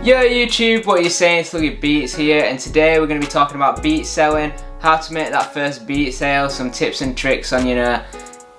Yo YouTube, what are you saying? It's Sluggy Beats here, and today we're going to be talking about beat selling, how to make that first beat sale, some tips and tricks on,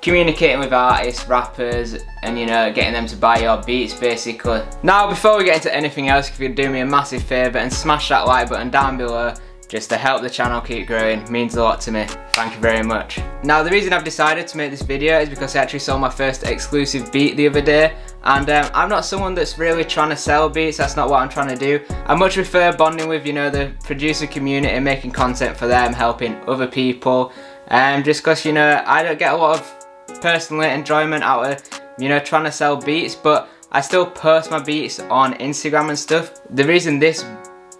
communicating with artists, rappers, and getting them to buy your beats basically. Now before we get into anything else, if you could do me a massive favour and smash that like button down below, just to help the channel keep growing, means a lot to me. Thank you very much. Now the reason I've decided to make this video is because I actually sold my first exclusive beat the other day, and I'm not someone that's really trying to sell beats. That's not what I'm trying to do. I much prefer bonding with the producer community, making content for them, helping other people, just because I don't get a lot of personal enjoyment out of trying to sell beats, but I still post my beats on Instagram and stuff. The reason this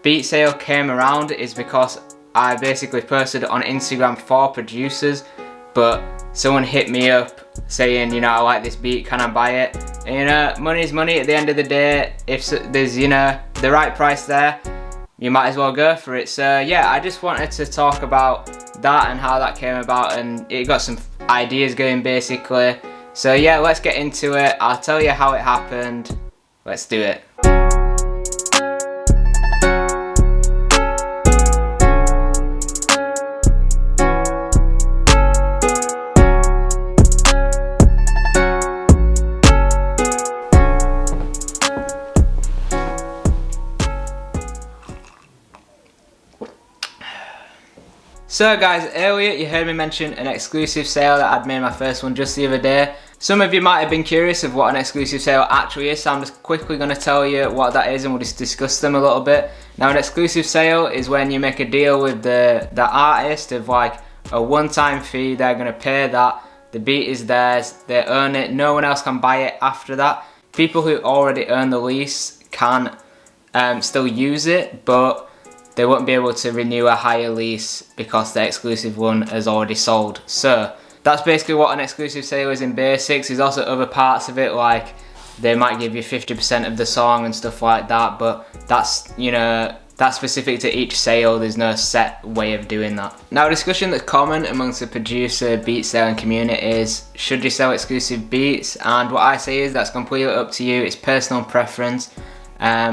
beat sale came around is because I basically posted on Instagram for producers, but someone hit me up saying, I like this beat, can I buy it? And money's money at the end of the day. If there's the right price there, you might as well go for it. So yeah, I just wanted to talk about that and how that came about, and it got some ideas going basically. So yeah, let's get into it. I'll tell you how it happened. Let's do it. So guys, earlier you heard me mention an exclusive sale that I'd made my first one just the other day. Some of you might have been curious of what an exclusive sale actually is, so I'm just quickly going to tell you what that is and we'll just discuss them a little bit. Now an exclusive sale is when you make a deal with the artist of like a one-time fee. They're going to pay that, the beat is theirs, they own it, no one else can buy it after that. People who already own the lease can still use it, but they won't be able to renew a higher lease because the exclusive one has already sold. So that's basically what an exclusive sale is in basics. There's also other parts of it, like they might give you 50% of the song and stuff like that, but that's that's specific to each sale. There's no set way of doing that. Now a discussion that's common amongst the producer beat selling community is, should you sell exclusive beats? And what I say is that's completely up to you. It's personal preference.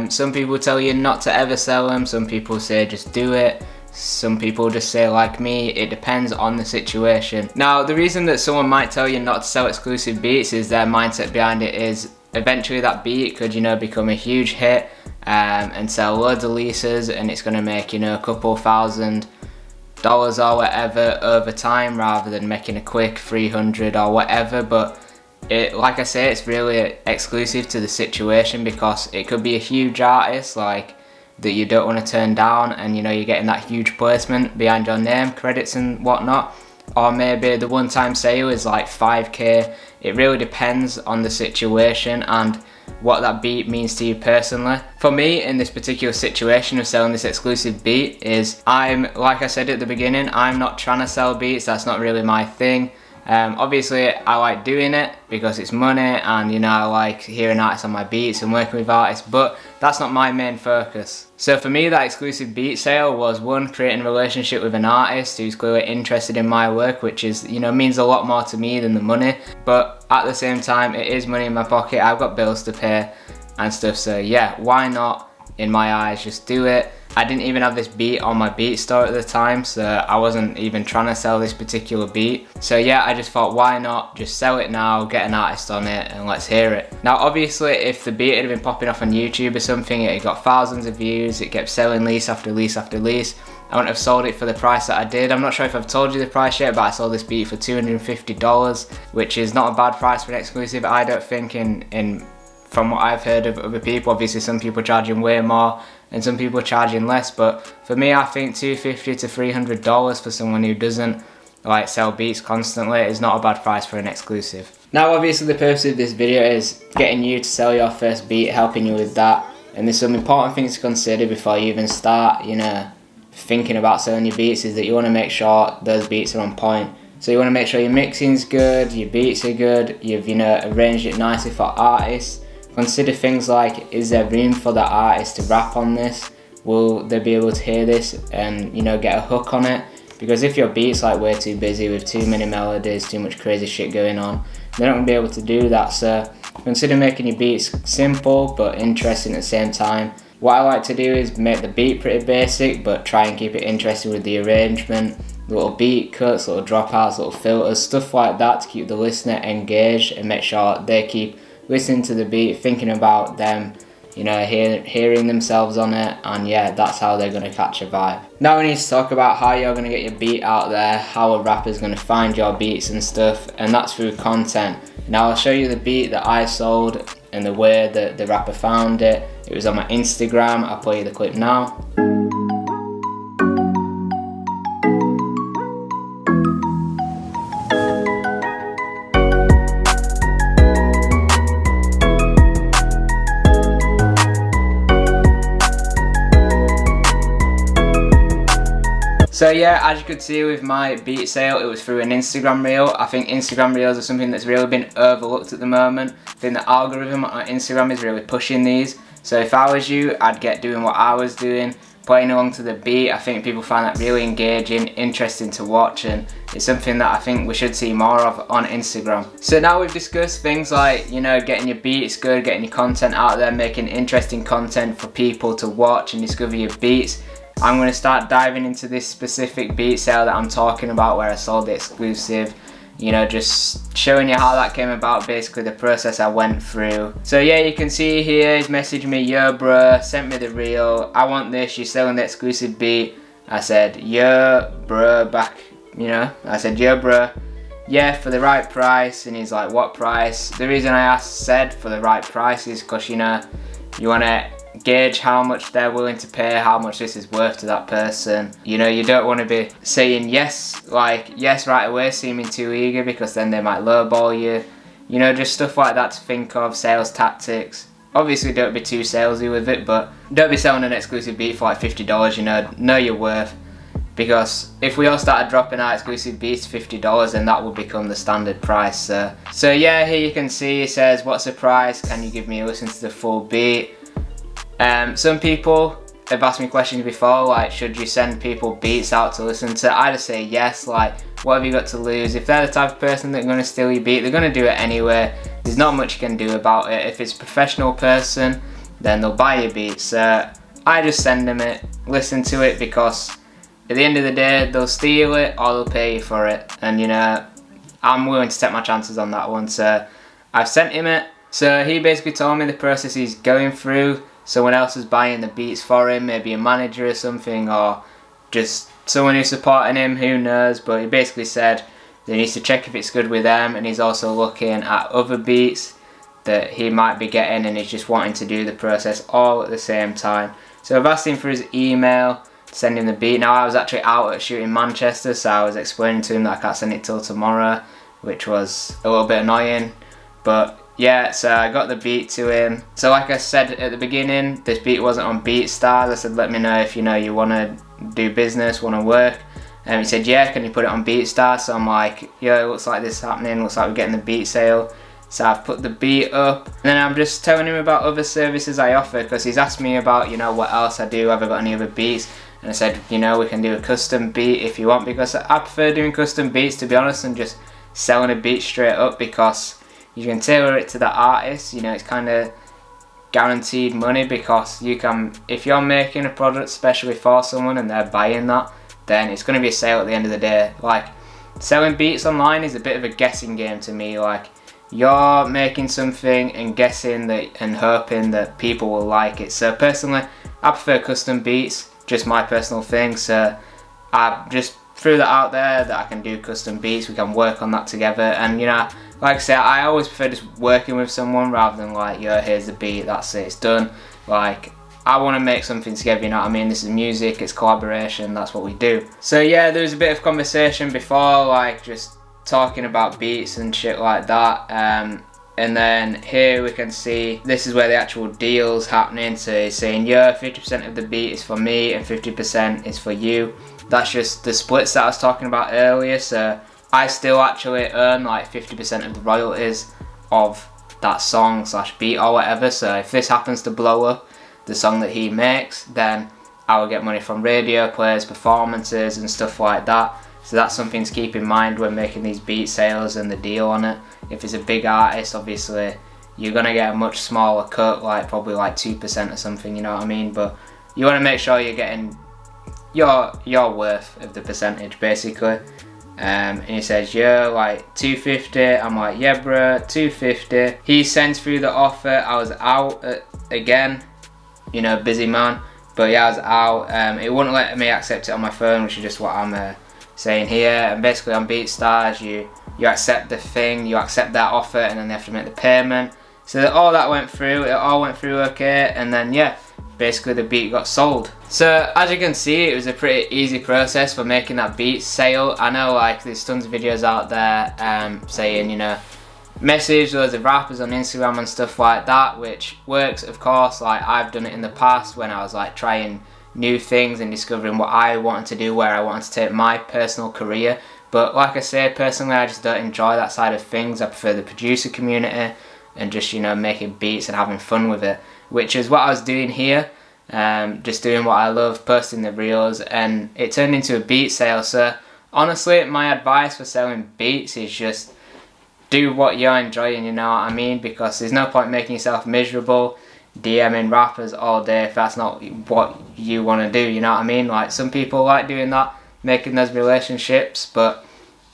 Some people tell you not to ever sell them, some people say just do it, some people just say like me, it depends on the situation. Now the reason that someone might tell you not to sell exclusive beats is their mindset behind it is eventually that beat could become a huge hit and sell loads of leases, and it's going to make a couple $1,000 or whatever over time rather than making a quick 300 or whatever. But like I say, it's really exclusive to the situation because it could be a huge artist like that you don't want to turn down, and you're getting that huge placement behind your name, credits and whatnot, or maybe the one-time sale is like 5k. It really depends on the situation and what that beat means to you personally. For me, in this particular situation of selling this exclusive beat, is like I said at the beginning, I'm not trying to sell beats. That's not really my thing. Obviously I like doing it because it's money, and I like hearing artists on my beats and working with artists, but that's not my main focus. So for me, that exclusive beat sale was one, creating a relationship with an artist who's clearly interested in my work, which is means a lot more to me than the money, but at the same time it is money in my pocket. I've got bills to pay and stuff, so yeah, why not? In my eyes, just do it. I didn't even have this beat on my beat store at the time, so I wasn't even trying to sell this particular beat. So yeah, I just thought, why not just sell it now, get an artist on it, and let's hear it. Now obviously if the beat had been popping off on YouTube or something, it got thousands of views, it kept selling lease after lease after lease, I wouldn't have sold it for the price that I did. I'm not sure if I've told you the price yet, but I sold this beat for $250, which is not a bad price for an exclusive, I don't think, from what I've heard of other people. Obviously some people charging way more and some people charging less, but for me I think $250 to $300 for someone who doesn't like sell beats constantly is not a bad price for an exclusive. Now obviously the purpose of this video is getting you to sell your first beat, helping you with that, and there's some important things to consider before you even start thinking about selling your beats, is that you want to make sure those beats are on point. So you want to make sure your mixing's good, your beats are good, you've arranged it nicely for artists. Consider things like, is there room for the artist to rap on this? Will they be able to hear this and get a hook on it? Because if your beat's like way too busy with too many melodies, too much crazy shit going on, they're not going to be able to do that. So consider making your beats simple but interesting at the same time. What I like to do is make the beat pretty basic, but try and keep it interesting with the arrangement, little beat cuts, little dropouts, little filters, stuff like that to keep the listener engaged and make sure they keep listening to the beat, thinking about them, you know, hearing themselves on it, and yeah, that's how they're going to catch a vibe. Now we need to talk about how you're going to get your beat out there, how a rapper's going to find your beats and stuff, and that's through content. Now I'll show you the beat that I sold and the way that the rapper found it. It was on my Instagram. I'll play you the clip now. So yeah, as you could see with my beat sale, it was through an Instagram reel. I think Instagram reels are something that's really been overlooked at the moment. I think the algorithm on Instagram is really pushing these. So if I was you, I'd get doing what I was doing, playing along to the beat. I think people find that really engaging, interesting to watch, and it's something that I think we should see more of on Instagram. So now we've discussed things like, you know, getting your beats good, getting your content out there, making interesting content for people to watch and discover your beats. I'm going to start diving into this specific beat sale that I'm talking about, where I sold the exclusive, you know, just showing you how that came about, basically the process I went through. So yeah, you can see here, he's messaged me, yo bruh, sent me the reel, I want this, you're selling the exclusive beat. I said, yo bruh, back, you know, I said, yo bruh, yeah, for the right price. And he's like, what price? The reason I said for the right price is because, you know, you want to gauge how much they're willing to pay, how much this is worth to that person. You know, you don't want to be saying yes, like yes right away, seeming too eager, because then they might lowball you. You know, just stuff like that to think of, sales tactics. Obviously don't be too salesy with it, but don't be selling an exclusive beat for like $50, you know your worth. Because if we all started dropping our exclusive beats $50, then that would become the standard price. So yeah, here you can see it says, what's the price? Can you give me a listen to the full beat? Some people have asked me questions before, like, should you send people beats out to listen to? I just say yes, like, what have you got to lose? If they're the type of person that's going to steal your beat, they're going to do it anyway. There's not much you can do about it. If it's a professional person, then they'll buy your beats. I just send them it, listen to it, because at the end of the day, they'll steal it or they'll pay you for it. And, you know, I'm willing to take my chances on that one. So I've sent him it. So he basically told me the process he's going through. Someone else is buying the beats for him, maybe a manager or something, or just someone who's supporting him, who knows. But he basically said that he needs to check if it's good with them, and he's also looking at other beats that he might be getting, and he's just wanting to do the process all at the same time. So I've asked him for his email to send him the beat. Now I was actually out at a shoot in Manchester, so I was explaining to him that I can't send it till tomorrow, which was a little bit annoying, but yeah, so I got the beat to him. So like I said at the beginning, this beat wasn't on BeatStars. I said, let me know if you know you want to do business, want to work. And he said, yeah, can you put it on BeatStars? So I'm like, yeah, it looks like this is happening. Looks like we're getting the beat sale. So I've put the beat up. And then I'm just telling him about other services I offer, because he's asked me about, you know, what else I do. Have I got any other beats? And I said, you know, we can do a custom beat if you want, because I prefer doing custom beats, to be honest, than just selling a beat straight up, because you can tailor it to the artist. You know, it's kind of guaranteed money, because you can, if you're making a product especially for someone and they're buying that, then it's going to be a sale at the end of the day. Like, selling beats online is a bit of a guessing game to me. Like, you're making something and guessing that and hoping that people will like it. So personally, I prefer custom beats, just my personal thing. So I just threw that out there, that I can do custom beats. We can work on that together. And, you know, like I say, I always prefer just working with someone rather than like, yo, here's the beat, that's it, it's done. Like, I want to make something together, you know what I mean? This is music, it's collaboration, that's what we do. So yeah, there was a bit of conversation before, like just talking about beats and shit like that. And then here we can see, this is where the actual deal's happening. So he's saying, yeah, 50% of the beat is for me and 50% is for you. That's just the splits that I was talking about earlier. So I still actually earn like 50% of the royalties of that song / beat or whatever. So if this happens to blow up, the song that he makes, then I will get money from radio plays, performances and stuff like that. So that's something to keep in mind when making these beat sales and the deal on it. If it's a big artist, obviously you're gonna get a much smaller cut, like probably like 2% or something, you know what I mean? But you want to make sure you're getting your worth of the percentage, basically. And he says, yeah, like 250. I'm like, yeah bro, 250. He sends through the offer. I was out again, you know, busy man, but yeah, I was out. It wouldn't let me accept it on my phone, which is just what I'm saying here. And basically on BeatStars, you accept the thing, you accept that offer, and then they have to make the payment. So all that went through, it all went through okay, and then yeah, basically the beat got sold. So as you can see, it was a pretty easy process for making that beat sale. I know like there's tons of videos out there saying, you know, message loads of rappers on Instagram and stuff like that, which works of course. Like I've done it in the past when I was like trying new things and discovering what I wanted to do, where I wanted to take my personal career. But like I say, personally I just don't enjoy that side of things. I prefer the producer community and just, you know, making beats and having fun with it, which is what I was doing here. Just doing what I love, posting the reels, and it turned into a beat sale. So honestly, my advice for selling beats is just do what you're enjoying, you know what I mean? Because there's no point making yourself miserable, DMing rappers all day if that's not what you want to do, you know what I mean? Like some people like doing that, making those relationships, but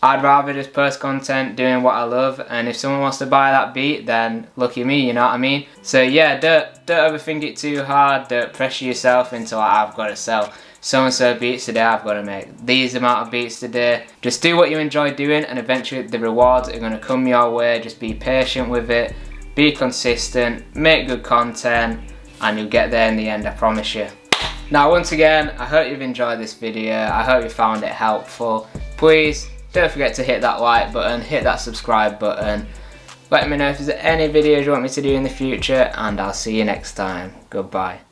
I'd rather just post content doing what I love, and if someone wants to buy that beat, then lucky me, you know what I mean? So yeah, don't overthink it too hard, don't pressure yourself into like, I've got to sell so and so beats today, I've got to make these amount of beats today. Just do what you enjoy doing, and eventually the rewards are going to come your way. Just be patient with it, be consistent, make good content, and you'll get there in the end, I promise you. Now once again, I hope you've enjoyed this video, I hope you found it helpful. Please don't forget to hit that like button, hit that subscribe button. Let me know if there's any videos you want me to do in the future, and I'll see you next time. Goodbye.